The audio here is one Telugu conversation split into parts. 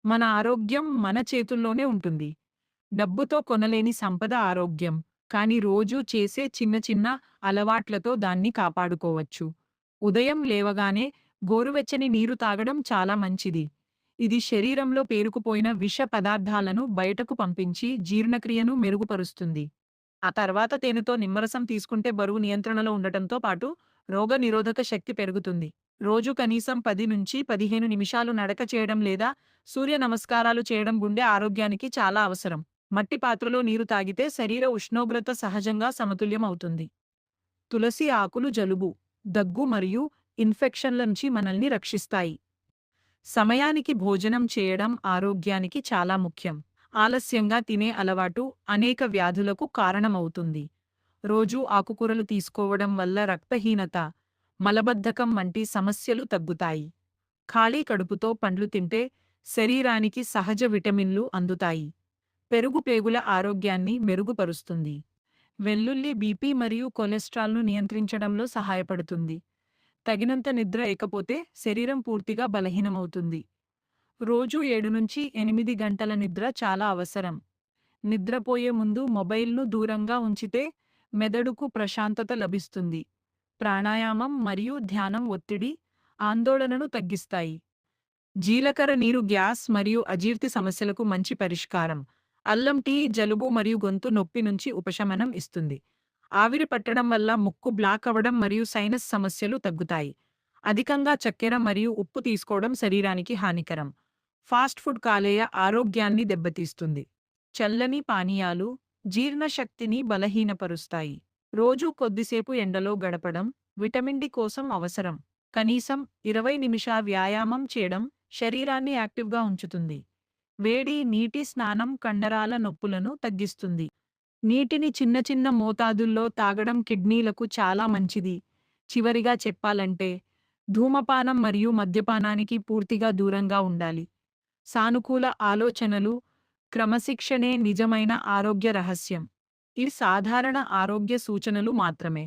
మన ఆరోగ్యం మన చేతుల్లోనే ఉంటుంది. డబ్బుతో కొనలేని సంపద ఆరోగ్యం. కానీ రోజూ చేసే చిన్న చిన్న అలవాట్లతో దాన్ని కాపాడుకోవచ్చు. ఉదయం లేవగానే గోరువెచ్చని నీరు తాగడం చాలా మంచిది. ఇది శరీరంలో పేరుకుపోయిన విష పదార్థాలను బయటకు పంపించి జీర్ణక్రియను మెరుగుపరుస్తుంది. ఆ తర్వాత తేనెతో నిమ్మరసం తీసుకుంటే బరువు నియంత్రణలో ఉండటంతో పాటు రోగనిరోధక శక్తి పెరుగుతుంది. రోజు కనీసం 10 నుంచి 15 నిమిషాలు నడక చేయడం లేదా సూర్య నమస్కారాలు చేయడం గుండె ఆరోగ్యానికి చాలా అవసరం. మట్టి పాత్రలో నీరు తాగితే శరీర ఉష్ణోగ్రత సహజంగా సమతుల్యం అవుతుంది. తులసి ఆకులు జలుబు, దగ్గు మరియు ఇన్ఫెక్షన్ల నుంచి మనల్ని రక్షిస్తాయి. సమయానికి భోజనం చేయడం ఆరోగ్యానికి చాలా ముఖ్యం. ఆలస్యంగా తినే అలవాటు అనేక వ్యాధులకు కారణమవుతుంది. రోజూ ఆకుకూరలు తీసుకోవడం వల్ల రక్తహీనత, మలబద్ధకం వంటి సమస్యలు తగ్గుతాయి. ఖాళీ కడుపుతో పండ్లు తింటే శరీరానికి సహజ విటమిన్లు అందుతాయి. పెరుగు పేగుల ఆరోగ్యాన్ని మెరుగుపరుస్తుంది. వెల్లుల్లి బీపీ మరియు కొలెస్ట్రాల్ను నియంత్రించడంలో సహాయపడుతుంది. తగినంత నిద్ర లేకపోతే శరీరం పూర్తిగా బలహీనమవుతుంది. రోజు 7 నుంచి 8 గంటల నిద్ర చాలా అవసరం. నిద్రపోయే ముందు మొబైల్ను దూరంగా ఉంచితే మెదడుకు ప్రశాంతత లభిస్తుంది. ప్రాణాయామం మరియు ధ్యానం ఒత్తిడి, ఆందోళనను తగ్గిస్తాయి. జీలకర్ర నీరు గ్యాస్ మరియు అజీర్తి సమస్యలకు మంచి పరిష్కారం. అల్లం టీ జలుబు మరియు గొంతు నొప్పి నుంచి ఉపశమనం ఇస్తుంది. ఆవిరి పట్టడం వల్ల ముక్కు బ్లాక్ అవ్వడం మరియు సైనస్ సమస్యలు తగ్గుతాయి. అధికంగా చక్కెర మరియు ఉప్పు తీసుకోవడం శరీరానికి హానికరం. ఫాస్ట్ ఫుడ్ కాలేయ ఆరోగ్యాన్ని దెబ్బతీస్తుంది. చల్లని పానీయాలు జీర్ణశక్తిని బలహీనపరుస్తాయి. రోజూ కొద్దిసేపు ఎండలో గడపడం విటమిన్ డి కోసం అవసరం. కనీసం 20 నిమిషాల వ్యాయామం చేయడం శరీరాన్ని యాక్టివ్గా ఉంచుతుంది. వేడి నీటి స్నానం కండరాల నొప్పులను తగ్గిస్తుంది. నీటిని చిన్న చిన్న మోతాదుల్లో తాగడం కిడ్నీలకు చాలా మంచిది. చివరిగా చెప్పాలంటే, ధూమపానం మరియు మద్యపానానికి పూర్తిగా దూరంగా ఉండాలి. సానుకూల ఆలోచనలు, క్రమశిక్షణే నిజమైన ఆరోగ్య రహస్యం. ఇవి సాధారణ ఆరోగ్య సూచనలు మాత్రమే.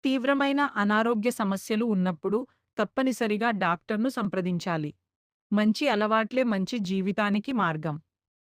తీవ్రమైన అనారోగ్య సమస్యలు ఉన్నప్పుడు తప్పనిసరిగా డాక్టర్ను సంప్రదించాలి. మంచి అలవాట్లే మంచి జీవితానికి మార్గం.